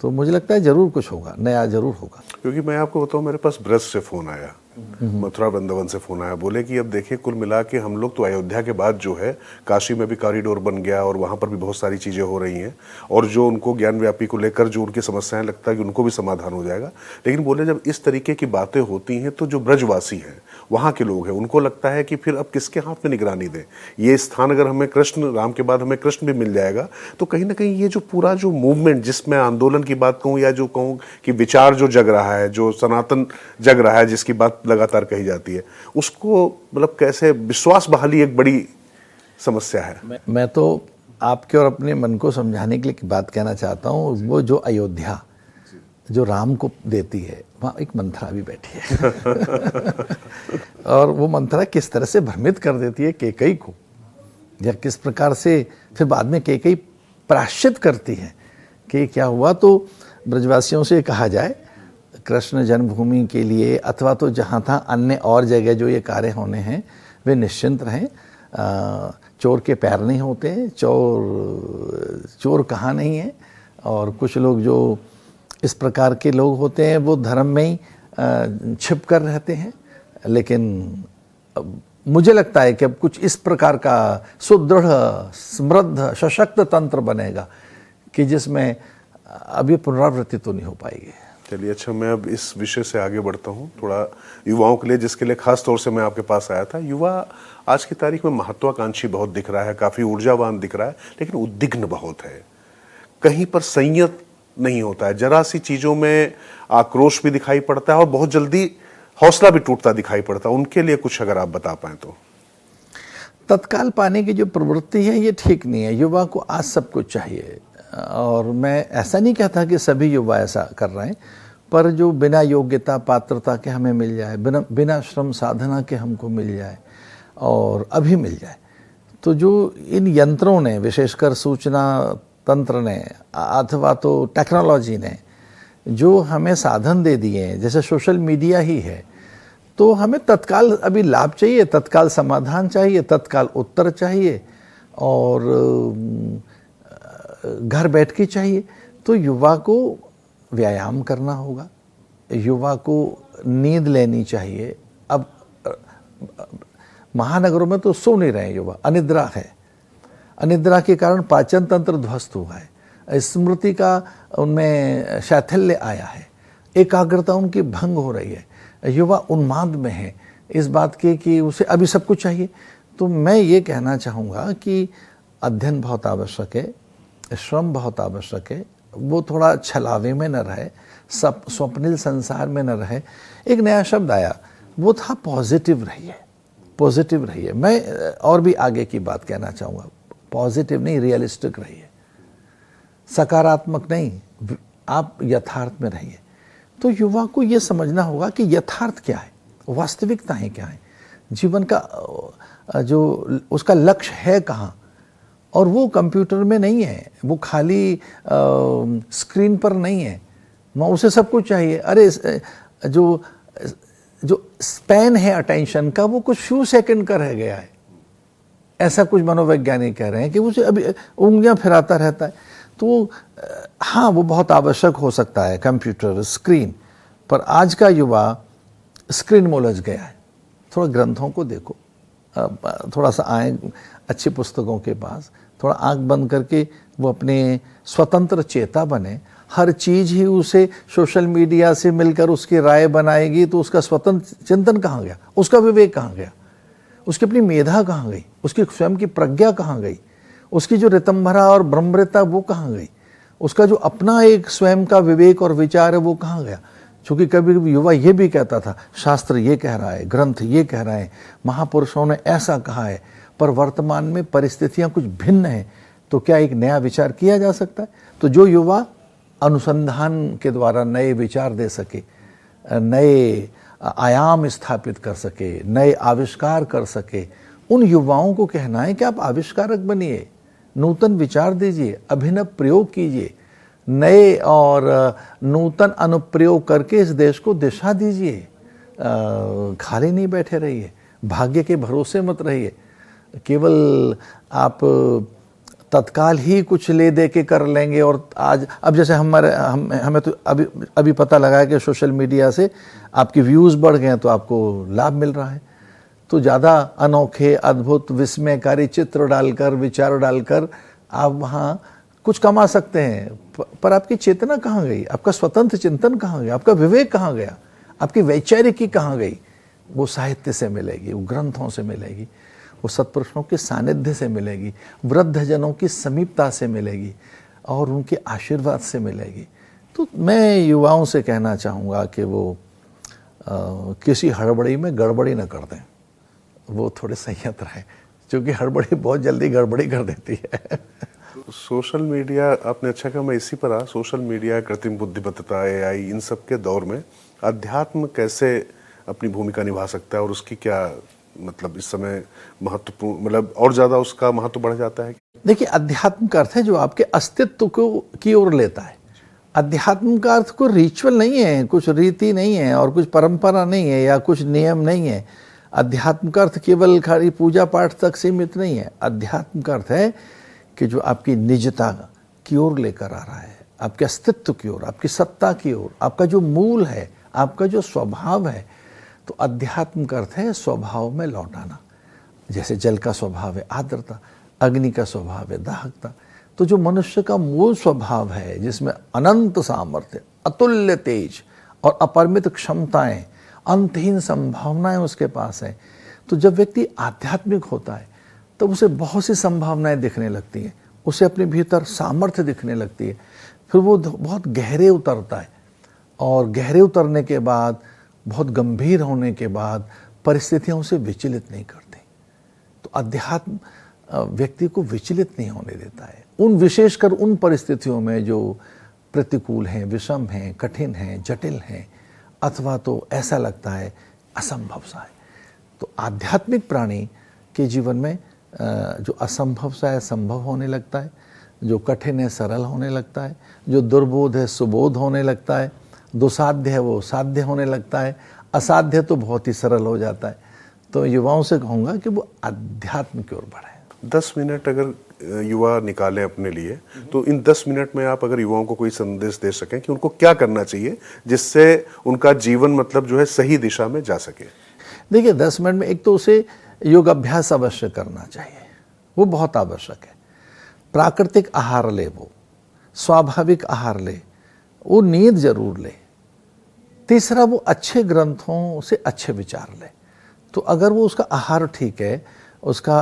तो मुझे लगता है ज़रूर कुछ होगा, नया ज़रूर होगा। क्योंकि मैं आपको बताऊं, मेरे पास ब्रज से फ़ोन आया, मथुरा वृंदावन से फ़ोन आया, बोले कि अब देखिए कुल मिला के हम लोग तो अयोध्या के बाद जो है काशी में भी कॉरिडोर बन गया और वहाँ पर भी बहुत सारी चीज़ें हो रही हैं, और जो उनको ज्ञान व्यापी को लेकर जो उनकी समस्याएं लगता है कि उनको भी समाधान हो जाएगा। लेकिन बोले जब इस तरीके की बातें होती हैं तो जो ब्रजवासी हैं, वहाँ के लोग हैं, उनको लगता है कि फिर अब किसके हाथ में निगरानी दें। ये स्थान अगर हमें कृष्ण, राम के बाद हमें कृष्ण भी मिल जाएगा, तो कहीं ना कहीं ये जो पूरा जो मूवमेंट, जिसमें आंदोलन की बात कहूँ या जो कहूँ कि विचार जो जग रहा है, जो सनातन जग रहा है, जिसकी बात लगातार कही जाती है, उसको मतलब कैसे विश्वास बहाली एक बड़ी समस्या है। मैं तो आपके और अपने मन को समझाने के लिए बात कहना चाहता हूँ। वो जो अयोध्या जो राम को देती है, वहाँ एक मंथरा भी बैठी है और वो मंथरा किस तरह से भ्रमित कर देती है कैकई को, या किस प्रकार से फिर बाद में कैकई प्रायश्चित करती है कि क्या हुआ। तो ब्रजवासियों से कहा जाए, कृष्ण जन्मभूमि के लिए अथवा तो जहाँ था अन्य और जगह जो ये कार्य होने हैं, वे निश्चिंत रहें। चोर के पैर नहीं होते, चोर कहाँ नहीं है। और कुछ लोग जो इस प्रकार के लोग होते हैं वो धर्म में ही छिप कर रहते हैं, लेकिन मुझे लगता है कि अब कुछ इस प्रकार का सुदृढ़, समृद्ध, सशक्त तंत्र बनेगा कि जिसमें अब ये पुनरावृत्ति तो नहीं हो पाएगी। चलिए, अच्छा, मैं अब इस विषय से आगे बढ़ता हूँ थोड़ा युवाओं के लिए, जिसके लिए खास तौर से मैं आपके पास आया था। युवा आज की तारीख में महत्वाकांक्षी बहुत दिख रहा है, काफ़ी ऊर्जावान दिख रहा है, लेकिन उद्विग्न बहुत है। कहीं पर संयत नहीं होता है, जरा सी चीज़ों में आक्रोश भी दिखाई पड़ता है और बहुत जल्दी हौसला भी टूटता दिखाई पड़ता है। उनके लिए कुछ अगर आप बता पाएँ तो। तत्काल पाने की जो प्रवृत्ति है ये ठीक नहीं है। युवा को आज सब कुछ चाहिए, और मैं ऐसा नहीं कहता कि सभी युवा ऐसा कर रहे हैं, पर जो बिना योग्यता पात्रता के हमें मिल जाए, बिना श्रम साधना के हमको मिल जाए और अभी मिल जाए, तो जो इन यंत्रों ने, विशेषकर सूचना तंत्र ने अथवा तो टेक्नोलॉजी ने जो हमें साधन दे दिए हैं, जैसे सोशल मीडिया ही है, तो हमें तत्काल अभी लाभ चाहिए, तत्काल समाधान चाहिए, तत्काल उत्तर चाहिए और घर बैठ के चाहिए। तो युवा को व्यायाम करना होगा, युवा को नींद लेनी चाहिए। अब महानगरों में तो सो नहीं रहे युवा, अनिद्रा है। अनिद्रा के कारण पाचन तंत्र ध्वस्त हुआ है, स्मृति का उनमें शैथिल्य आया है, एकाग्रता उनकी भंग हो रही है। युवा उन्माद में है इस बात के कि उसे अभी सब कुछ चाहिए। तो मैं ये कहना चाहूँगा कि अध्ययन बहुत आवश्यक है, श्रम बहुत आवश्यक है, वो थोड़ा छलावे में न रहे, स्वप्निल संसार में न रहे। एक नया शब्द आया, वो था पॉजिटिव रहिए, पॉजिटिव रहिए। मैं और भी आगे की बात कहना चाहूँगा, पॉजिटिव नहीं, रियलिस्टिक रहिए, सकारात्मक नहीं, आप यथार्थ में रहिए। तो युवा को ये समझना होगा कि यथार्थ क्या है, वास्तविकताएं क्या है, जीवन का जो उसका लक्ष्य है कहाँ। और वो कंप्यूटर में नहीं है, वो खाली स्क्रीन पर नहीं है, वहाँ उसे सब कुछ चाहिए। अरे जो स्पैन है अटेंशन का, वो कुछ फ्यू सेकंड का रह गया है, ऐसा कुछ मनोवैज्ञानिक कह रहे हैं कि उसे अभी उंगलियां फिराता रहता है। तो हाँ, वो बहुत आवश्यक हो सकता है कंप्यूटर, स्क्रीन, पर आज का युवा स्क्रीन में उलझ गया है। थोड़ा ग्रंथों को देखो, थोड़ा सा आए अच्छी पुस्तकों के पास, थोड़ा आंख बंद करके वो अपने स्वतंत्र चेता बने। हर चीज़ ही उसे सोशल मीडिया से मिलकर उसकी राय बनाएगी, तो उसका स्वतंत्र चिंतन कहाँ गया, उसका विवेक कहाँ गया, उसकी अपनी मेधा कहाँ गई, उसकी स्वयं की प्रज्ञा कहाँ गई, उसकी जो ऋतंभरा और ब्रह्मृता वो कहाँ गई, उसका जो अपना एक स्वयं का विवेक और विचार है वो कहाँ गया। क्योंकि कभी कभी युवा ये भी कहता था, शास्त्र ये कह रहा है, ग्रंथ ये कह रहे हैं, महापुरुषों ने ऐसा कहा है, पर वर्तमान में परिस्थितियां कुछ भिन्न हैं, तो क्या एक नया विचार किया जा सकता है? तो जो युवा अनुसंधान के द्वारा नए विचार दे सके, नए आयाम स्थापित कर सके, नए आविष्कार कर सके, उन युवाओं को कहना है कि आप आविष्कारक बनिए, नूतन विचार दीजिए, अभिनव प्रयोग कीजिए, नए और नूतन अनुप्रयोग करके इस देश को दिशा दीजिए। खाली नहीं बैठे रहिए, भाग्य के भरोसे मत रहिए। केवल आप तत्काल ही कुछ ले दे के कर लेंगे। और आज अब जैसे हमें तो अभी पता लगा है कि सोशल मीडिया से आपके व्यूज़ बढ़ गए हैं तो आपको लाभ मिल रहा है। तो ज़्यादा अनोखे, अद्भुत, विस्मयकारी चित्र डालकर, विचार डालकर आप वहाँ कुछ कमा सकते हैं, पर आपकी चेतना कहाँ गई? आपका स्वतंत्र चिंतन कहाँ गया? आपका विवेक कहाँ गया? आपकी वैचारिकी कहाँ गई? वो साहित्य से मिलेगी, वो ग्रंथों से मिलेगी, वो सत्पुरुषों के सानिध्य से मिलेगी, वृद्धजनों की समीपता से मिलेगी और उनके आशीर्वाद से मिलेगी। तो मैं युवाओं से कहना चाहूँगा कि वो किसी हड़बड़ी में गड़बड़ी न कर दें, वो थोड़े संयत रहें, क्योंकि हड़बड़ी बहुत जल्दी गड़बड़ी कर देती है। सोशल मीडिया, आपने अच्छा कहा, मैं इसी पर सोशल मीडिया, कृत्रिम बुद्धिमत्ता, एआई, इन सब के दौर में अध्यात्म कैसे अपनी भूमिका निभा सकता है और उसकी क्या मतलब इस समय महत्वपूर्ण, मतलब और ज़्यादा उसका महत्व बढ़ जाता है? देखिए, अध्यात्म का अर्थ है जो आपके अस्तित्व को की ओर लेता है। अध्यात्म का अर्थ कोई रिचुअल नहीं है, कुछ रीति नहीं है और कुछ परंपरा नहीं है या कुछ नियम नहीं है। अध्यात्म का अर्थ केवल खाली पूजा पाठ तक सीमित नहीं है। अध्यात्म का अर्थ है कि जो आपकी निजता की ओर लेकर आ रहा है, आपके अस्तित्व की ओर, आपकी सत्ता की ओर, आपका जो मूल है, आपका जो स्वभाव है। तो अध्यात्म का अर्थ है स्वभाव में लौट आना। जैसे जल का स्वभाव है आर्द्रता, अग्नि का स्वभाव है दाहकता। तो जो मनुष्य का मूल स्वभाव है, जिसमें अनंत सामर्थ्य, अतुल्य तेज और अपरिमित क्षमताएं, अंतहीन संभावनाएं उसके पास है, तो जब व्यक्ति आध्यात्मिक होता है तो उसे बहुत सी संभावनाएं दिखने लगती हैं, उसे अपने भीतर सामर्थ्य दिखने लगती है। फिर वो बहुत गहरे उतरता है और गहरे उतरने के बाद, बहुत गंभीर होने के बाद परिस्थितियां उसे विचलित नहीं करती। तो अध्यात्म व्यक्ति को विचलित नहीं होने देता है, विशेषकर उन परिस्थितियों में जो प्रतिकूल हैं, विषम हैं, कठिन हैं, जटिल हैं, अथवा तो ऐसा लगता है असंभव सा है। तो आध्यात्मिक प्राणी के जीवन में जो असंभव सा है संभव होने लगता है, जो कठिन है सरल होने लगता है, जो दुर्बोध है सुबोध होने लगता है, दुसाध्य है वो साध्य होने लगता है, असाध्य तो बहुत ही सरल हो जाता है। तो युवाओं से कहूँगा कि वो अध्यात्म की ओर बढ़े। 10 मिनट अगर युवा निकालें अपने लिए, तो इन 10 मिनट में आप अगर युवाओं को कोई संदेश दे सकें कि उनको क्या करना चाहिए जिससे उनका जीवन मतलब जो है सही दिशा में जा सके? देखिए, 10 मिनट में एक तो उसे योग अभ्यास अवश्य करना चाहिए, वो बहुत आवश्यक है। प्राकृतिक आहार ले, वो स्वाभाविक आहार ले, वो नींद जरूर ले। तीसरा, वो अच्छे ग्रंथों से अच्छे विचार ले। तो अगर वो उसका आहार ठीक है, उसका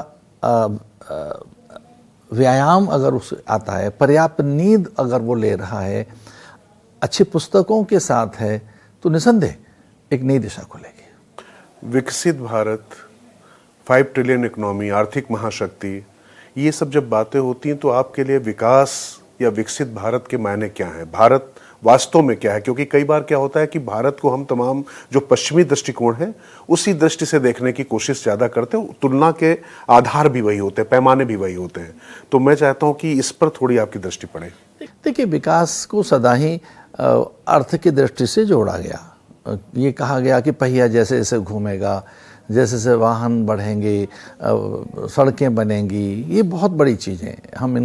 व्यायाम अगर उसे आता है, पर्याप्त नींद अगर वो ले रहा है, अच्छी पुस्तकों के साथ है, तो निसंदेह एक नई दिशा खुलेगी। विकसित भारत, 5 ट्रिलियन इकोनॉमी, आर्थिक महाशक्ति, ये सब जब बातें होती हैं तो आपके लिए विकास या विकसित भारत के मायने क्या हैं? भारत वास्तव में क्या है? क्योंकि कई बार क्या होता है कि भारत को हम तमाम जो पश्चिमी दृष्टिकोण है उसी दृष्टि से देखने की कोशिश ज़्यादा करते हैं, तुलना के आधार भी वही होते हैं, पैमाने भी वही होते हैं। तो मैं चाहता हूँ कि इस पर थोड़ी आपकी दृष्टि पड़े। देखिए, विकास को सदा ही अर्थ की दृष्टि से जोड़ा गया। ये कहा गया कि पहिया जैसे जैसे घूमेगा, जैसे जैसे वाहन बढ़ेंगे, सड़कें बनेंगी, ये बहुत बड़ी चीज़ें, हम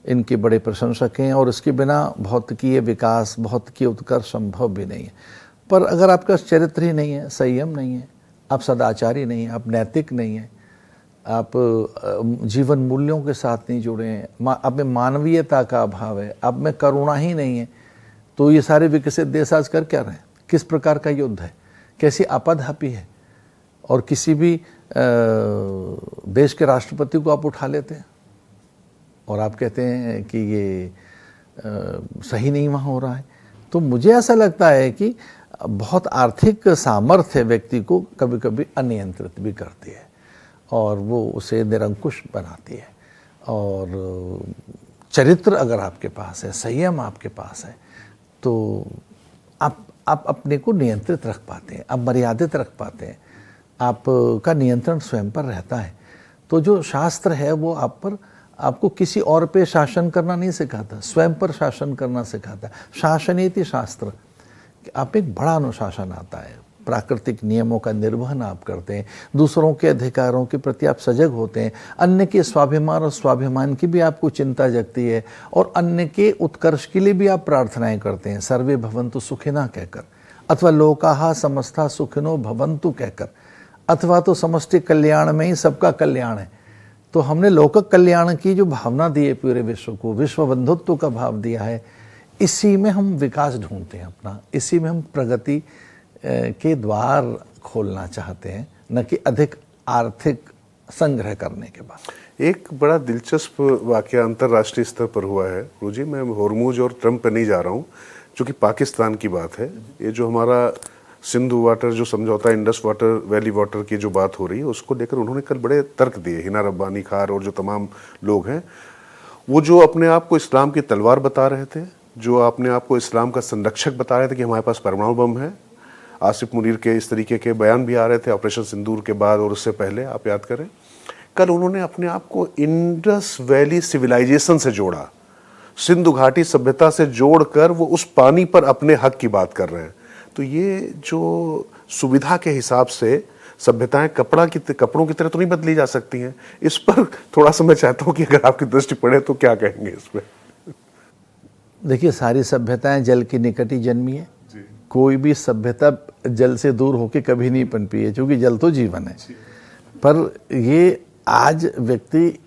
इनके बड़े प्रशंसक हैं और इसके बिना भौतिकीय विकास, भौतिकीय उत्कर्ष संभव भी नहीं है। पर अगर आपका चरित्र ही नहीं है, संयम नहीं है, आप सदाचारी नहीं हैं, आप नैतिक नहीं हैं, आप जीवन मूल्यों के साथ नहीं जुड़े हैं, आप में मानवीयता का अभाव है, आप में करुणा ही नहीं है, तो ये सारे विकसित देश आज कर क्या रहे हैं? किस प्रकार का युद्ध है, कैसी आपाधापी है? और किसी भी देश के राष्ट्रपति को आप उठा लेते हैं और आप कहते हैं कि ये सही नहीं वहाँ हो रहा है। तो मुझे ऐसा लगता है कि बहुत आर्थिक सामर्थ्य व्यक्ति को कभी कभी अनियंत्रित भी करती है और वो उसे निरंकुश बनाती है। और चरित्र अगर आपके पास है, संयम आपके पास है, तो आप अपने को नियंत्रित रख पाते हैं, आप मर्यादित रख पाते हैं, आपका नियंत्रण स्वयं पर रहता है। तो जो शास्त्र है वो आपको किसी और पे शासन करना नहीं सिखाता, स्वयं पर शासन करना सिखाता है। शासनेति शास्त्र, आप एक बड़ा अनुशासन आता है, प्राकृतिक नियमों का निर्वहन आप करते हैं, दूसरों के अधिकारों के प्रति आप सजग होते हैं, अन्य के स्वाभिमान और स्वाभिमान की भी आपको चिंता जगती है, और अन्य के उत्कर्ष के लिए भी आप प्रार्थनाएं करते हैं, सर्वे भवन्तु सुखिनः कहकर, अथवा लोकाः समस्ता सुखिनो भवन्तु कहकर, अथवा तो समष्टि कल्याण में ही सबका कल्याण है। तो हमने लोक कल्याण की जो भावना दी है पूरे विश्व को, विश्व बंधुत्व का भाव दिया है, इसी में हम विकास ढूंढते हैं अपना, इसी में हम प्रगति के द्वार खोलना चाहते हैं, न कि अधिक आर्थिक संग्रह करने के बाद। एक बड़ा दिलचस्प वाकया अंतर्राष्ट्रीय स्तर पर हुआ है गुरुजी, मैं होर्मुज और ट्रंप पे नहीं जा रहा हूँ, क्योंकि पाकिस्तान की बात है। ये जो हमारा सिंधु वाटर जो समझौता, इंडस वाटर, वैली वाटर की जो बात हो रही है, उसको लेकर उन्होंने कल बड़े तर्क दिए। हिना रब्बानी खार और जो तमाम लोग हैं, वो जो अपने आप को इस्लाम की तलवार बता रहे थे, जो अपने आप को इस्लाम का संरक्षक बता रहे थे कि हमारे पास परमाणु बम है। आसिफ मुनीर के इस तरीके के बयान भी आ रहे थे ऑपरेशन सिंदूर के बाद और उससे पहले, आप याद करें। कल उन्होंने अपने आप को इंडस वैली सिविलाइजेशन से जोड़ा, सिंधु घाटी सभ्यता से जोड़कर वो उस पानी पर अपने हक की बात कर रहे हैं। तो ये जो सुविधा के हिसाब से सभ्यताएं कपड़ों की तरह तो नहीं बदली जा सकती हैं, इस पर थोड़ा सा मैं चाहता हूं कि अगर आपकी दृष्टि पड़े तो क्या कहेंगे इस पर। देखिए, सारी सभ्यताएं जल के निकट ही जन्मी है, कोई भी सभ्यता जल से दूर होके कभी नहीं पनपी है, क्योंकि जल तो जीवन है। पर ये आज व्यक्ति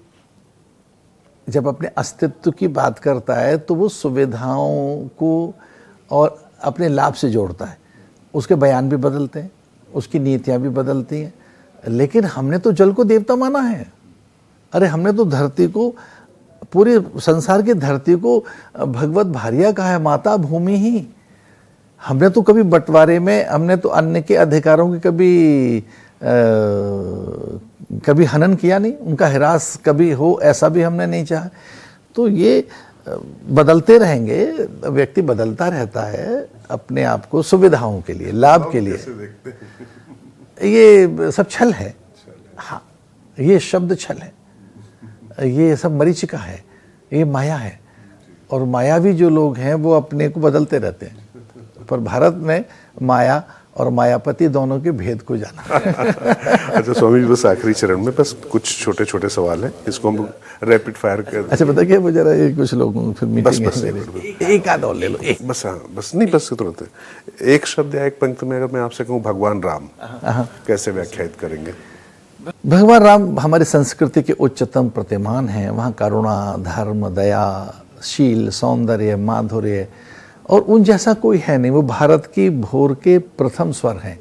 जब अपने अस्तित्व की बात करता है तो वो सुविधाओं को और अपने लाभ से जोड़ता है, उसके बयान भी बदलते हैं, उसकी नीतियां भी बदलती हैं। लेकिन हमने तो जल को देवता माना है। अरे हमने तो धरती को, पूरे संसार की धरती को भगवत भार्या कहा है, माता भूमि ही। हमने तो कभी बंटवारे में, हमने तो अन्य के अधिकारों की कभी हनन किया नहीं, उनका हिरास कभी हो ऐसा भी हमने नहीं चाहा। तो ये बदलते रहेंगे, व्यक्ति बदलता रहता है अपने आप को सुविधाओं के लिए, लाभ के लिए। ये सब छल है। हाँ, ये शब्द छल है, ये सब मरीचिका है, ये माया है। और मायावी जो लोग हैं वो अपने को बदलते रहते हैं। पर भारत में माया और मायापति दोनों के भेद को जाना। अच्छा स्वामी जी, बस आखिरी चरण में बस कुछ छोटे छोटे सवाल हैं, इसको हम रैपिड फायर कर। अच्छा बता क्या, मुझे जरा कुछ लोगों फिर मीटिंग है, एक आध और ले लो, एक बस। हाँ बस, नहीं बस तुरंत एक शब्द या एक पंक्ति में अगर मैं आपसे कहूँ भगवान राम, कैसे व्याख्यायित करेंगे? भगवान राम हमारी संस्कृति के उच्चतम प्रतिमान हैं। वहाँ करुणा, धर्म, दया, शील, सौंदर्य, माधुर्य और उन जैसा कोई है नहीं। वो भारत की भोर के प्रथम स्वर हैं।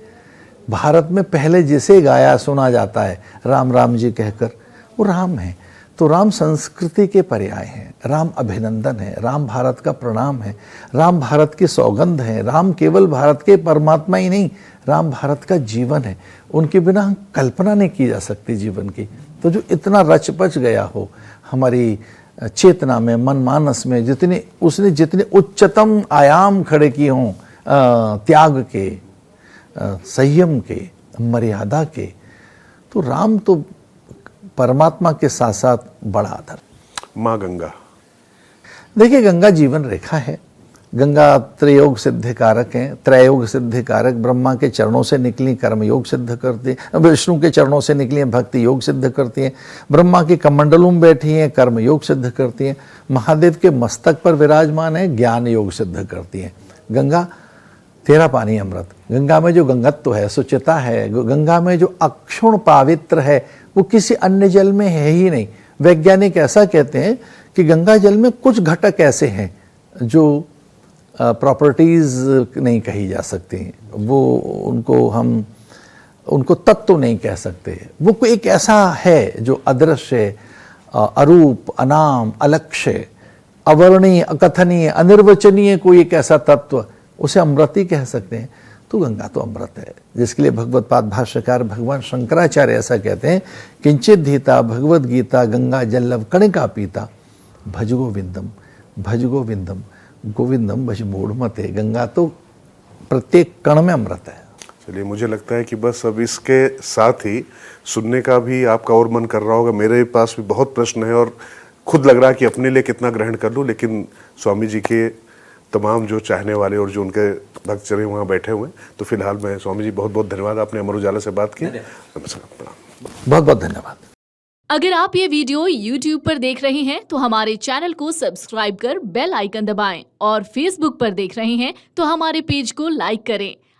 भारत में पहले जिसे गाया सुना जाता है राम राम जी कहकर, वो राम है। तो राम संस्कृति के पर्याय हैं, राम अभिनंदन है, राम भारत का प्रणाम है, राम भारत की सौगंध है। राम केवल भारत के परमात्मा ही नहीं, राम भारत का जीवन है। उनके बिना कल्पना नहीं की जा सकती जीवन की। तो जो इतना रच पच गया हो हमारी चेतना में, मन मानस में, उसने जितने उच्चतम आयाम खड़े किए हों, त्याग के, संयम के, मर्यादा के, तो राम तो परमात्मा के साथ साथ बड़ा आदर। माँ गंगा, देखिए गंगा जीवन रेखा है। गंगा त्रयोग सिद्धि कारक हैं, त्रयोग सिद्धि कारक। ब्रह्मा के चरणों से निकली कर्म योग सिद्ध करती है, विष्णु के चरणों से निकली भक्ति योग सिद्ध करती है, ब्रह्मा के कमंडलों में बैठी हैं कर्म योग सिद्ध करती हैं, महादेव के मस्तक पर विराजमान है ज्ञान योग सिद्ध करती हैं। गंगा तेरा पानी अमृत, गंगा में जो गंगत्व है, शुचिता है, गंगा में जो अक्षुण पावित्र है, वो किसी अन्य जल में है ही नहीं। वैज्ञानिक ऐसा कहते हैं कि गंगा जल में कुछ घटक ऐसे हैं जो प्रॉपर्टीज नहीं कही जा सकती, वो उनको तत्व नहीं कह सकते। वो कोई एक ऐसा है जो अदृश्य, अरूप, अनाम, अलक्ष्य, अवर्णीय, अकथनीय, अनिर्वचनीय, कोई एक ऐसा तत्व, उसे अमृत ही कह सकते हैं। तो गंगा तो अमृत है, जिसके लिए भगवत पाद भाष्यकार भगवान शंकराचार्य ऐसा कहते हैं, किंचित धीता भगवत गीता गंगा जल्लभ कणिका पीता, भज गोविंदम भज गोविंदम गोविंदम भज मूढ़मते। गंगा तो प्रत्येक कण में अमृत है। चलिए, मुझे लगता है कि बस अब इसके साथ ही सुनने का भी आपका और मन कर रहा होगा। मेरे पास भी बहुत प्रश्न है और खुद लग रहा है कि अपने लिए कितना ग्रहण कर लूं, लेकिन स्वामी जी के तमाम जो चाहने वाले और जो उनके भक्तजन वहाँ बैठे हुए हैं। तो फिलहाल मैं स्वामी जी बहुत बहुत धन्यवाद, आपने अमर उजाला से बात की। नमस्कार, प्रणाम। बहुत बहुत धन्यवाद। अगर आप ये वीडियो YouTube पर देख रहे हैं तो हमारे चैनल को सब्सक्राइब कर बेल आइकन दबाएं और Facebook पर देख रहे हैं तो हमारे पेज को लाइक करें।